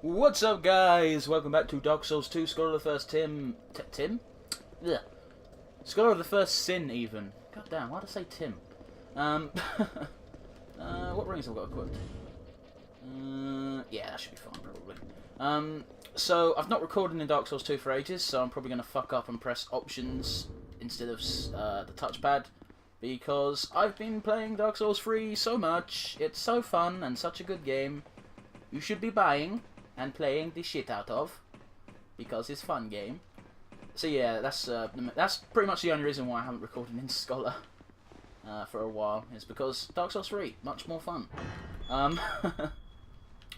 What's up, guys? Welcome back to Dark Souls 2, Scholar of the First Tim? Yeah. Scholar of the First Sin, even. God damn, why'd I say Tim? What rings have I got equipped? Yeah, that should be fine, probably. So, I've not recorded in Dark Souls 2 for ages, so I'm probably going to fuck up and press options instead of the touchpad, because I've been playing Dark Souls 3 so much. It's so fun and such a good game. You should be buying and playing the shit out of, because it's a fun game. So yeah, that's pretty much the only reason why I haven't recorded in Scholar for a while, is because Dark Souls 3, much more fun.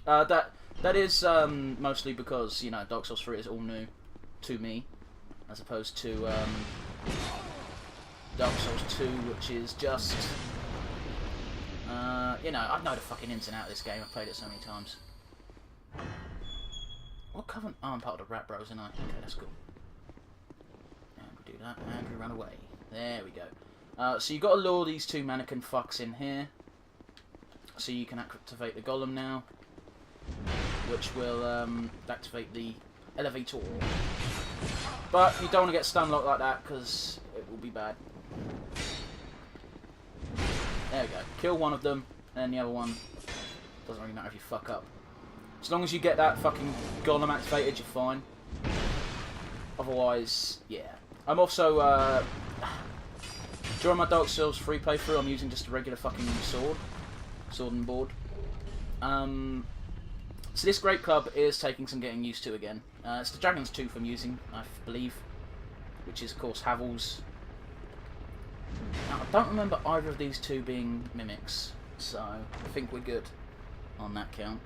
That is mostly because, you know, Dark Souls 3 is all new to me, as opposed to Dark Souls 2, which is just, you know, I know the fucking ins and outs of this game. I've played it so many times. What covenant? Oh, I'm part of the Rat Bros, aren't I? Okay, that's cool. And we do that, and we run away. There we go. So you've got to lure these two mannequin fucks in here, so you can activate the golem now, which will activate the elevator. But you don't want to get stun locked like that, because it will be bad. There we go. Kill one of them, and the other one doesn't really matter if you fuck up. As long as you get that fucking golem activated, you're fine. Otherwise, yeah. I'm also, during my Dark Souls 3 playthrough, I'm using just a regular fucking sword and board. So this Great Club is taking some getting used to again. It's the Dragon's Tooth I'm using, I believe, which is, of course, Havel's. Now, I don't remember either of these two being mimics, so I think we're good on that count.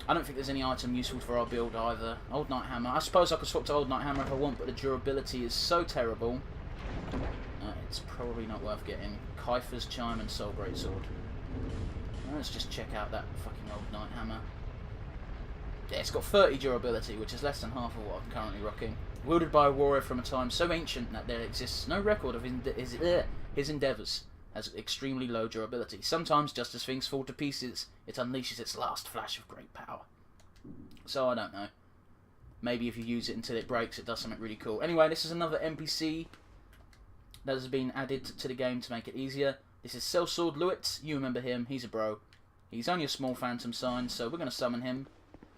I don't think there's any item useful for our build either. Old Knight Hammer. I suppose I could swap to Old Knight Hammer if I want, but the durability is so terrible. It's probably not worth getting. Kiefer's Chime and Soul Greatsword. Let's just check out that fucking Old Knight Hammer. Yeah, it's got 30 durability, which is less than half of what I'm currently rocking. Wielded by a warrior from a time so ancient that there exists no record of his endeavours. Has extremely low durability. Sometimes, just as things fall to pieces, it unleashes its last flash of great power. So, I don't know. Maybe if you use it until it breaks, it does something really cool. Anyway, this is another NPC that has been added to the game to make it easier. This is Sellsword Lewitt. You remember him. He's a bro. He's only a small phantom sign, so we're going to summon him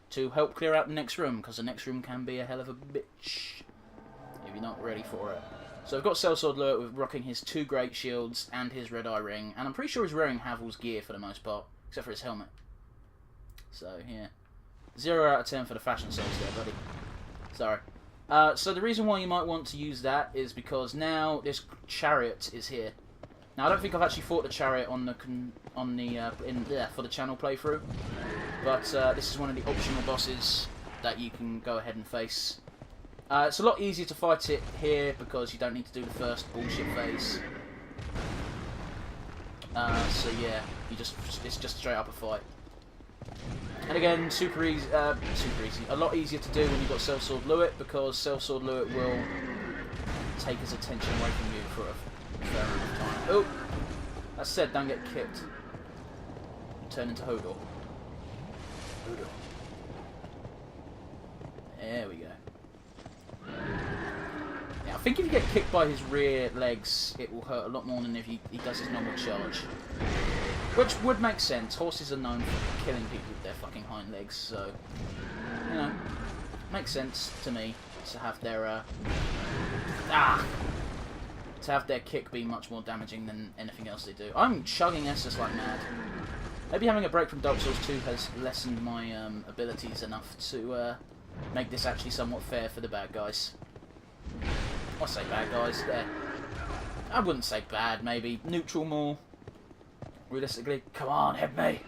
to help clear out the next room, because the next room can be a hell of a bitch if you're not ready for it. So I've got Sellsword Lewitt with rocking his 2 great shields and his red eye ring, and I'm pretty sure he's wearing Havel's gear for the most part, except for his helmet. So yeah, 0 out of 10 for the fashion sense there, buddy. Sorry. So the reason why you might want to use that is because now this chariot is here. Now I don't think I've actually fought the chariot on the for the channel playthrough, but this is one of the optional bosses that you can go ahead and face. It's a lot easier to fight it here because you don't need to do the first bullshit phase. So yeah, it's just straight up a fight. And again, super easy. A lot easier to do when you've got Sellsword Lewitt, because Sellsword Lewitt will take his attention away from you for a fair amount of time. Oh, that said, don't get kicked. Turn into Hodor. There we go. Yeah, I think if you get kicked by his rear legs, it will hurt a lot more than if he does his normal charge. Which would make sense. Horses are known for killing people with their fucking hind legs, so, you know, makes sense to me to have their kick be much more damaging than anything else they do. I'm chugging Estus like mad. Maybe having a break from Dark Souls 2 has lessened my abilities enough to make this actually somewhat fair for the bad guys. I say bad guys, I wouldn't say bad, maybe neutral more. Realistically, come on, hit me.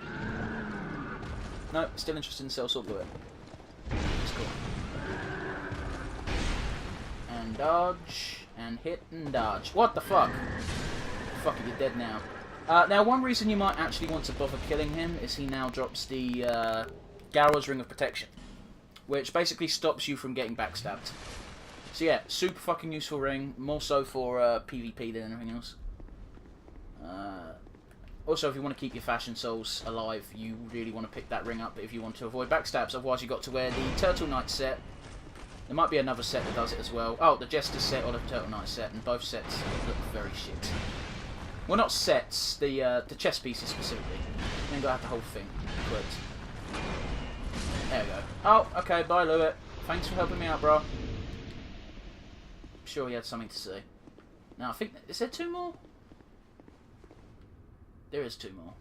No, still interested in Sellsword Lewitt. It's cool. And dodge, and hit, and dodge. What the fuck? Fuck it, you're dead now. Now, one reason you might actually want to bother killing him is he now drops the Garrow's Ring of Protection, which basically stops you from getting backstabbed. So yeah, super fucking useful ring, more so for PvP than anything else. Also, if you want to keep your fashion souls alive, you really want to pick that ring up if you want to avoid backstabs. Otherwise, you've got to wear the Turtle Knight set. There might be another set that does it as well. Oh, the Jester set or the Turtle Knight set, and both sets look very shit. Well, not sets, the chess pieces specifically. Then got to have the whole thing equipped. There we go. Oh, okay, bye, Louis. Thanks for helping me out, bro. I'm sure he had something to say. Now, I think... Is there 2 more? There is 2 more.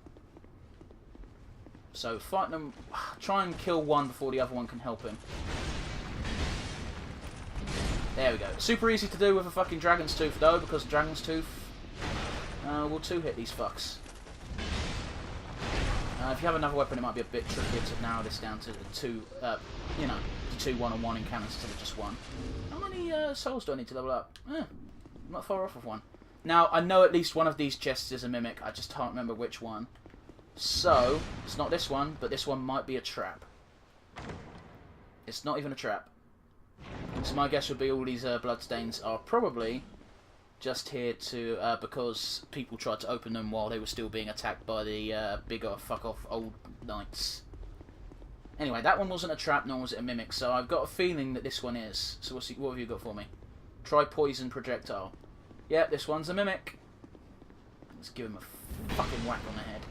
So, fight them... Try and kill one before the other one can help him. There we go. Super easy to do with a fucking Dragon's Tooth, though, because Dragon's Tooth will 2-hit these fucks. If you have another weapon, it might be a bit trickier to narrow this down to the 2, you know, the 2 one-on-one encounters instead of just 1. How many souls do I need to level up? I'm not far off of 1. Now, I know at least one of these chests is a mimic. I just can't remember which one. So, it's not this one, but this one might be a trap. It's not even a trap. So my guess would be all these bloodstains are probably just here to because people tried to open them while they were still being attacked by the bigger fuck-off old knights. Anyway, that one wasn't a trap, nor was it a mimic, so I've got a feeling that this one is. So what have you got for me? Try poison projectile. Yeah, this one's a mimic. Let's give him a fucking whack on the head.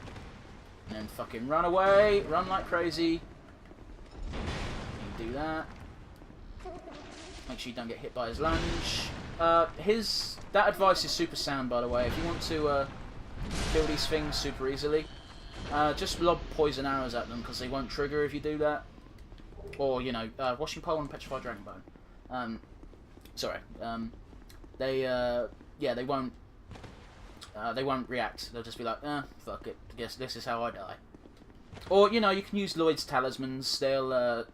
And then fucking run away. Run like crazy. You do that. Make sure you don't get hit by his lunge. That advice is super sound, by the way. If you want to kill these things super easily, just lob poison arrows at them, because they won't trigger if you do that. Or, you know, washing pole and petrified dragon bone. They won't react. They'll just be like, fuck it. I guess this is how I die. Or, you know, you can use Lloyd's talismans. They'll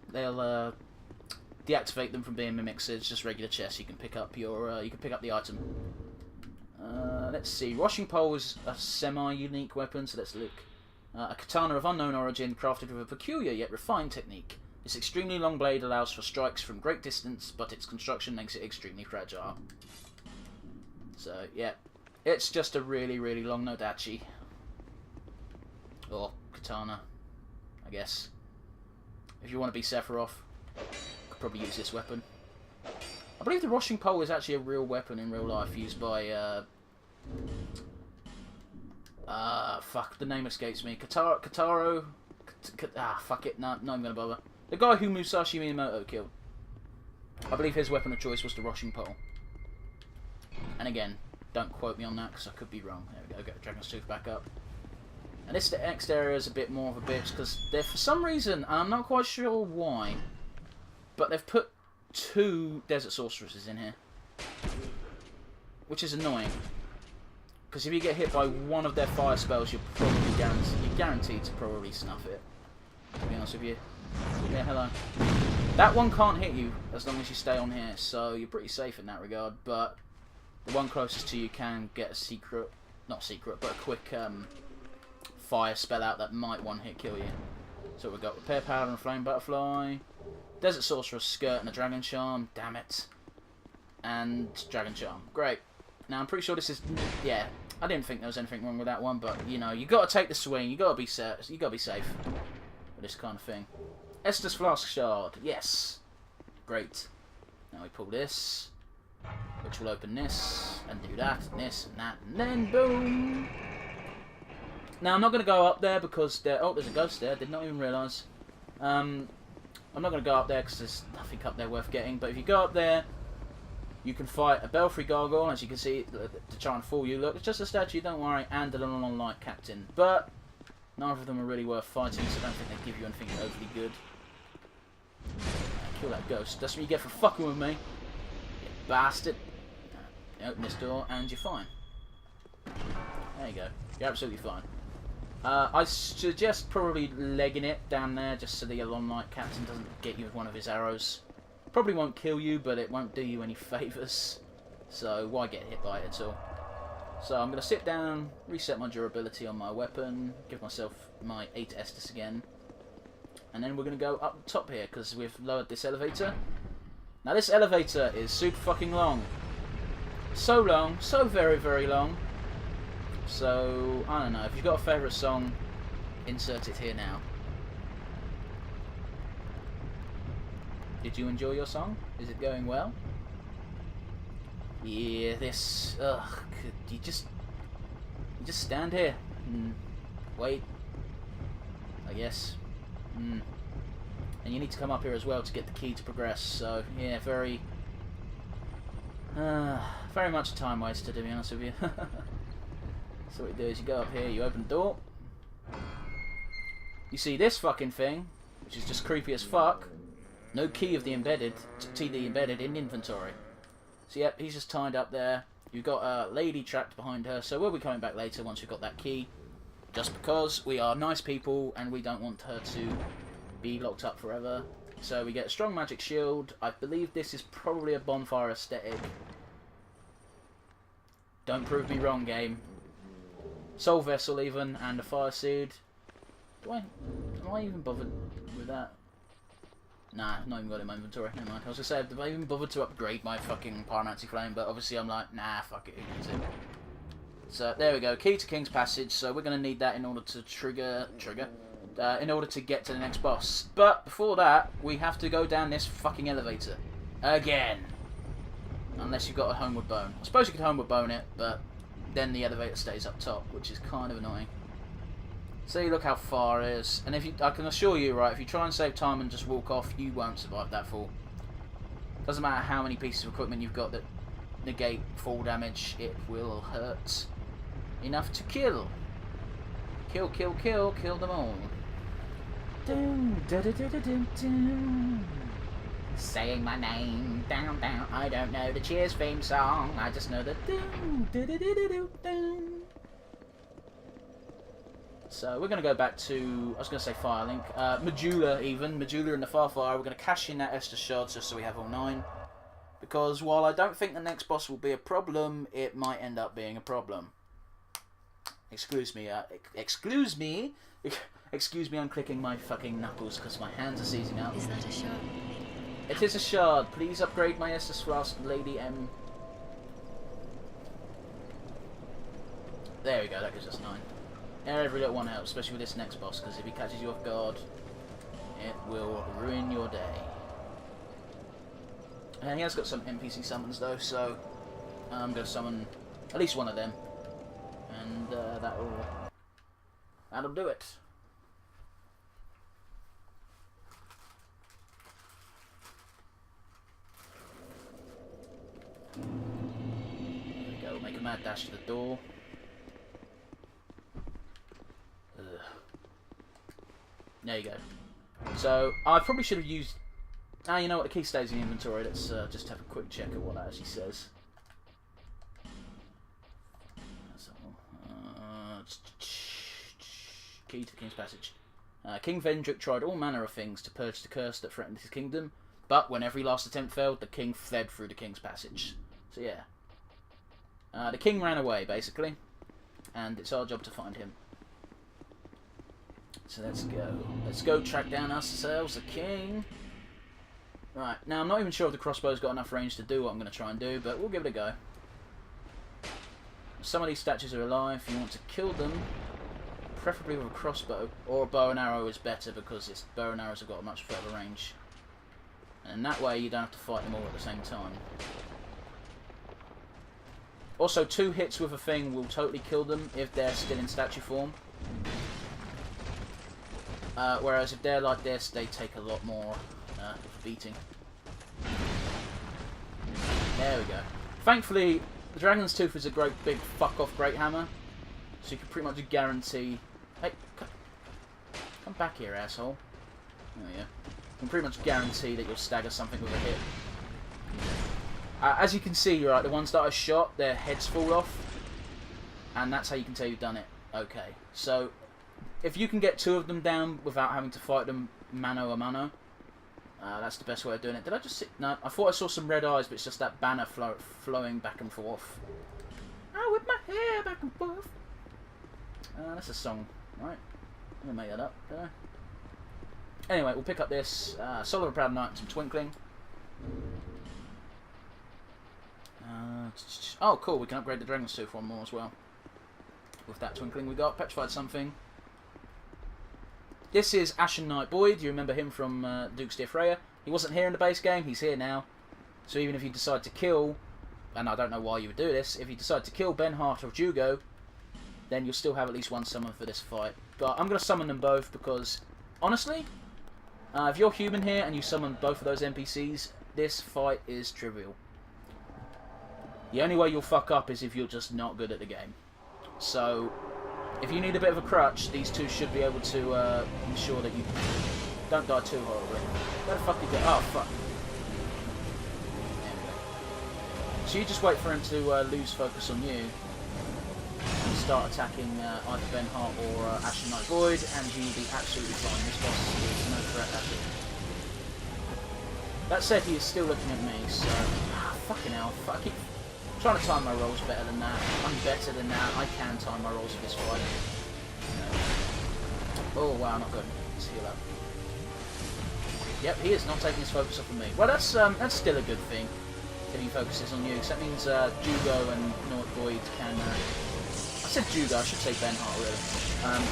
deactivate them from being mimics. It's just regular chests. You can pick up your, you can pick up the item. Let's see. Washing pole is a semi-unique weapon, so let's look. A katana of unknown origin, crafted with a peculiar yet refined technique. Its extremely long blade allows for strikes from great distance, but its construction makes it extremely fragile. So, yeah. It's just a really, really long nodachi. Or katana, I guess. If you want to be Sephiroth, you could probably use this weapon. I believe the washing pole is actually a real weapon in real life, used by, fuck, the name escapes me. Kataro... fuck it, no, not even gonna bother. The guy who Musashi Miyamoto killed. I believe his weapon of choice was the washing pole. And again, don't quote me on that, because I could be wrong. There we go, get Dragon's Tooth back up. And this next area is a bit more of a bitch, because they're, for some reason, and I'm not quite sure why, but they've put 2 Desert Sorceresses in here. Which is annoying. Because if you get hit by one of their fire spells, you're guaranteed to probably snuff it. To be honest with you. Yeah, hello. That one can't hit you as long as you stay on here, so you're pretty safe in that regard, but the one closest to you can get a secret, not secret, but a quick fire spell out that might one-hit kill you. So we've got Repair Powder and Flame Butterfly, Desert Sorcerer's Skirt and a Dragon Charm, damn it, and Dragon Charm. Great. Now I'm pretty sure this is, yeah, I didn't think there was anything wrong with that one, but you know, you got to take the swing, you got to be safe with this kind of thing. Estus Flask Shard, yes, great. Now we pull this, which will open this, and do that, and this, and that, and then boom! Now, I'm not going to go up there because there's a ghost there, did not even realise. I'm not going to go up there because there's nothing up there worth getting, but if you go up there, you can fight a Belfry Gargoyle, as you can see, to try and fool you. Look, it's just a statue, don't worry, and a long light captain. But neither of them are really worth fighting, so I don't think they give you anything overly good. Kill that ghost. That's what you get for fucking with me. You bastard. You open this door and you're fine. There you go. You're absolutely fine. I suggest probably legging it down there just so the Long Light Captain doesn't get you with one of his arrows. Probably won't kill you, but it won't do you any favours. So why get hit by it at all? So I'm going to sit down, reset my durability on my weapon, give myself my 8 Estus again. And then we're going to go up the top here, because we've lowered this elevator. Now this elevator is super fucking long. So long, so very, very long. So, I don't know. If you've got a favourite song, insert it here now. Did you enjoy your song? Is it going well? Yeah, this... Ugh. You just stand here and wait, I guess. And you need to come up here as well to get the key to progress. So, yeah, very much a time waster, to be honest with you. So what you do is you go up here, you open the door. You see this fucking thing, which is just creepy as fuck. No key of the embedded, TD embedded in inventory. So yep, he's just tied up there. You've got a lady trapped behind her, so we'll be coming back later once we've got that key. Just because we are nice people and we don't want her to be locked up forever. So we get a strong magic shield. I believe this is probably a bonfire aesthetic. Don't prove me wrong, game. Soul Vessel even, and a Fire Seed. Am I even bothered with that? Nah, not even got it in my inventory. Never mind. I was gonna say, have I even bothered to upgrade my fucking Pyromancy Flame? But obviously I'm like, nah, fuck it, who needs it? So there we go, key to King's Passage. So we're gonna need that in order to in order to get to the next boss. But before that, we have to go down this fucking elevator again. Unless you've got a Homeward Bone. I suppose you could Homeward Bone it, but then the elevator stays up top, which is kind of annoying. See, look how far it is. And if you, I can assure you, right, if you try and save time and just walk off, you won't survive that fall. Doesn't matter how many pieces of equipment you've got that negate fall damage, it will hurt enough to kill. Kill, kill, kill, kill them all. Doom, da da da da doom, doom. Saying my name, down, down. I don't know the Cheers theme song. I just know the doom, da da da da doom, doom. So we're going to go back to, I was going to say Firelink, Medulla even, Medulla and the Farfire. We're going to cash in that Estus Shard just so we have all 9. Because while I don't think the next boss will be a problem, it might end up being a problem. Excuse me, excuse me, I'm clicking my fucking knuckles because my hands are seizing up. Is that a shard? It is a shard. Please upgrade my Estus Flask, Lady M. There we go, that gives us 9. Every little one helps, especially with this next boss, because if he catches you off guard, it will ruin your day. And he has got some NPC summons though, so I'm going to summon at least one of them, and that'll do it. There we go, make a mad dash to the door. There you go. So, I probably should have used... Ah, you know what, the key stays in the inventory. Let's just have a quick check at what that actually says. Key to the King's Passage. King Vendrick tried all manner of things to purge the curse that threatened his kingdom, but when every last attempt failed, the king fled through the King's Passage. So yeah. The king ran away, basically, and it's our job to find him. So let's go. Let's go track down ourselves a king. Right, now I'm not even sure if the crossbow's got enough range to do what I'm going to try and do, but we'll give it a go. Some of these statues are alive. You want to kill them, preferably with a crossbow, or a bow and arrow is better because its bow and arrows have got a much further range. And that way you don't have to fight them all at the same time. Also, 2 hits with a thing will totally kill them if they're still in statue form. Whereas if they're like this, they take a lot more beating. There we go. Thankfully, the Dragon's Tooth is a great big fuck-off great hammer, so you can pretty much guarantee... Hey, come back here, asshole. Oh yeah. You can pretty much guarantee that you'll stagger something with a hit. As you can see, right, the ones that I shot, their heads fall off, and that's how you can tell you've done it. Okay, so if you can get 2 of them down without having to fight them mano a mano, that's the best way of doing it. Did I just see? No, I thought I saw some red eyes, but it's just that banner flowing back and forth. Oh, with my hair back and forth. That's a song, right? I'm gonna make that up, don't I? Anyway, we'll pick up this Soul of a Proud Knight and some Twinkling. Oh, cool, we can upgrade the Dragon's Tooth one more as well. with that twinkling. We got petrified something. This is Ashen Knight Boyd. You remember him from Duke's Dear Freya. He wasn't here in the base game. He's here now. So even if you decide to kill, and I don't know why you would do this, if you decide to kill Benhart or Jugo, then you'll still have at least one summon for this fight. But I'm going to summon them both because, honestly, if you're human here and you summon both of those NPCs, this fight is trivial. The only way you'll fuck up is if you're just not good at the game. So, if you need a bit of a crutch, these two should be able to ensure that you don't die too horribly. Where the fuck did you go? Oh, fuck. Anyway. So you just wait for him to lose focus on you and start attacking either Benhart or Ashen Knight Void, and you'll be absolutely fine. This boss is no threat at all. That said, he is still looking at me, so... fucking hell, I keep trying to time my rolls better than that. I'm better than that. I can time my rolls for this fight. Oh, wow, not good. Let's heal up. Yep, he is not taking his focus off of me. Well, that's still a good thing, if he focuses on you. So that means Jugo and Knight Void can... I said Jugo, I should say Benhart, really.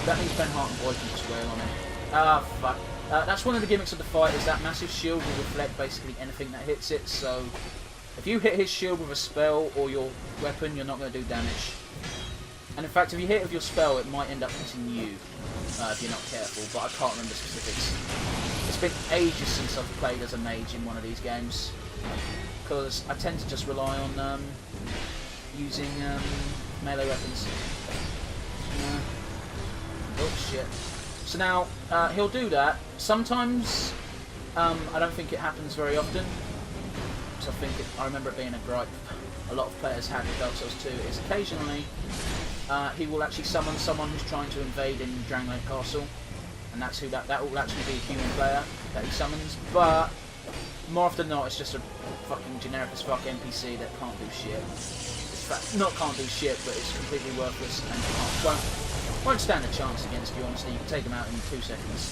That means Benhart and Void can just wail on him. Ah, fuck. That's one of the gimmicks of the fight, is that massive shield will reflect basically anything that hits it, so if you hit his shield with a spell or your weapon, you're not going to do damage. And in fact, if you hit it with your spell, it might end up hitting you, if you're not careful, but I can't remember specifics. It's been ages since I've played as a mage in one of these games, because I tend to just rely on using melee weapons. Oh shit. So now, he'll do that. Sometimes, I don't think it happens very often. Because I remember it being a gripe a lot of players had with Dark Souls 2, is occasionally he will actually summon someone who's trying to invade in Dranglake Castle. And that's who that will actually be a human player that he summons. But, more often than not, it's just a fucking generic as fuck NPC that can't do shit. In fact, not can't do shit, but it's completely worthless and won't stand a chance against you, honestly. You can take them out in 2 seconds.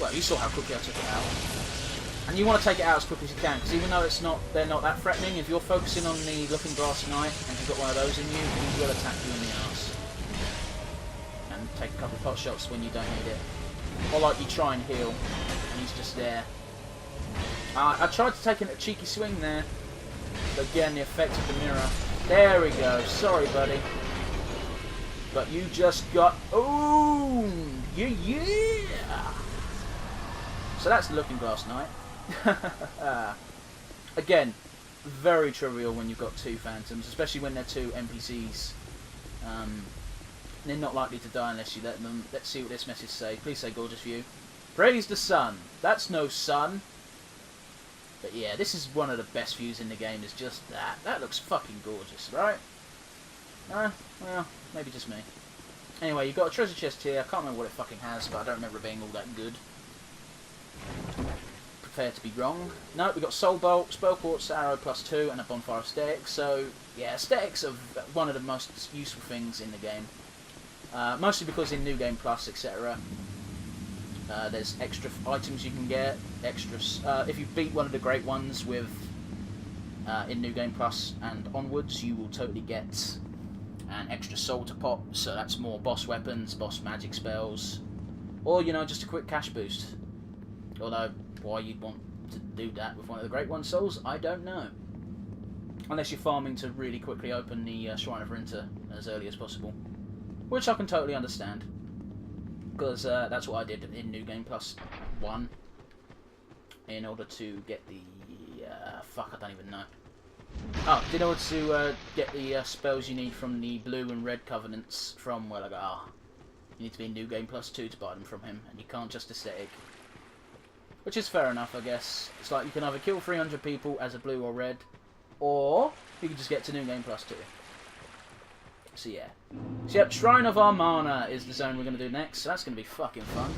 Well, you saw how quickly I took it out. And you want to take it out as quickly as you can, because even though they're not that threatening, if you're focusing on the Looking Glass Knight and you've got one of those in you, he will attack you in the arse. And take a couple of pot shots when you don't need it. Or like you try and heal, and he's just there. I tried to take a cheeky swing there, but again, the effect of the mirror. There we go. Sorry, buddy. But you just got owned! Yeah! So that's the Looking Glass Knight. Again, very trivial when you've got 2 phantoms, especially when they're 2 NPCs. They're not likely to die unless you let them. Let's see what this message says. Please say gorgeous view. Praise the sun. That's no sun. But yeah, this is one of the best views in the game, is just that. That looks fucking gorgeous, right? Well, maybe just me. Anyway, you've got a treasure chest here. I can't remember what it fucking has, but I don't remember it being all that good. Prepare to be wrong. No, we've got Soul Bolt, Spell Quartz, Arrow +2, and a Bonfire of Aesthetics. So, yeah, Aesthetics are one of the most useful things in the game. Mostly because in New Game Plus, etc., there's extra items you can get, extras. If you beat one of the great ones with in New Game Plus and onwards, you will totally get an extra soul to pop, so that's more boss weapons, boss magic spells, or, you know, just a quick cash boost. Although, why you'd want to do that with one of the Great One souls, I don't know. Unless you're farming to really quickly open the Shrine of Rinta as early as possible. Which I can totally understand. Because that's what I did in New Game Plus 1. In order to get the... fuck, I don't even know. Oh, in order to get the spells you need from the blue and red covenants from Welligar. You need to be in New Game Plus 2 to buy them from him, and you can't just aesthetic. Which is fair enough, I guess. It's like you can either kill 300 people as a blue or red, or you can just get to New Game Plus 2. So yeah. So yep, Shrine of Armana is the zone we're going to do next, so that's going to be fucking fun.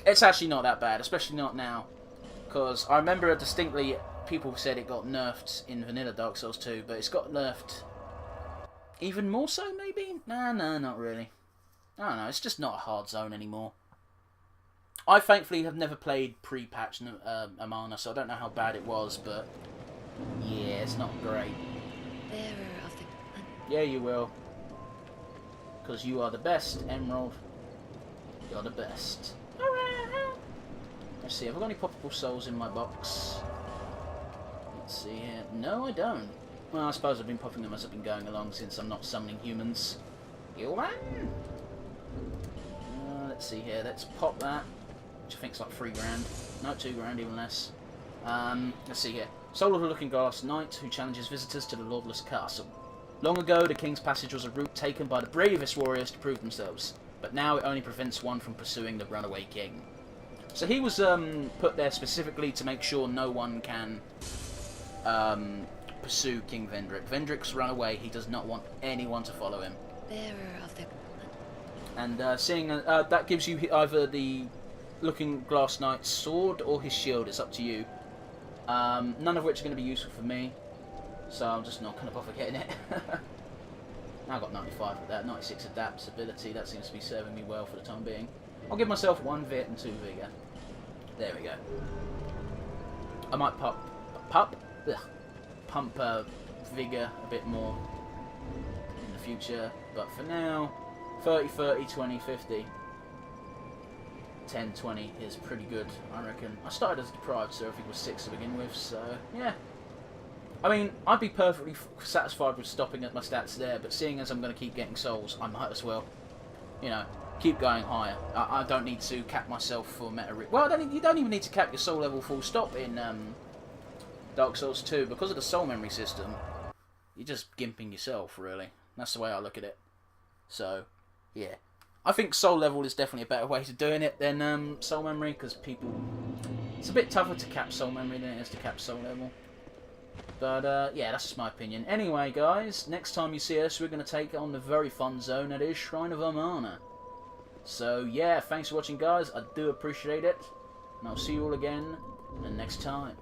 It's actually not that bad, especially not now. Because I remember distinctly people said it got nerfed in vanilla Dark Souls 2, but it's got nerfed even more so, maybe? Nah, not really. I don't know, it's just not a hard zone anymore. I thankfully have never played pre-patch Amana, so I don't know how bad it was, but yeah, it's not great. Bearer of the... Yeah, you will. Because you are the best, Emerald. You're the best. Let's see, have I got any poppable souls in my box? Let's see here. No, I don't. Well, I suppose I've been popping them as I've been going along since I'm not summoning humans. Let's see here. Let's pop that, which I think is like 3 grand. No, 2 grand, even less. Let's see here. Soul of the Looking Glass Knight, who challenges visitors to the Lordless Castle. Long ago, the King's Passage was a route taken by the bravest warriors to prove themselves, but now it only prevents one from pursuing the runaway king. So he was put there specifically to make sure no one can pursue King Vendrick. Vendrick's run away. He does not want anyone to follow him. Bearer of the... And seeing that gives you either the Looking Glass Knight's sword or his shield. It's up to you. None of which are going to be useful for me, so I'm just not going to bother getting it. Now I've got 95 with that, 96 adaptability. That seems to be serving me well for the time being. I'll give myself 1 Vit and 2 Vigor. There we go. I might pump Vigor a bit more in the future, but for now, 30, 30, 20, 50. 10, 20 is pretty good, I reckon. I started as deprived, so I think it was 6 to begin with, so yeah. I mean, I'd be perfectly satisfied with stopping at my stats there, but seeing as I'm going to keep getting souls, I might as well, you know, keep going higher. I don't need to cap myself for meta... Well, you don't even need to cap your soul level full stop in Dark Souls 2. Because of the soul memory system, you're just gimping yourself, really. That's the way I look at it. So, yeah. I think soul level is definitely a better way to doing it than soul memory, because people... It's a bit tougher to cap soul memory than it is to cap soul level. But, yeah, that's just my opinion. Anyway, guys, next time you see us, we're going to take on the very fun zone that is Shrine of Amana. So, yeah, thanks for watching, guys. I do appreciate it. And I'll see you all again next time.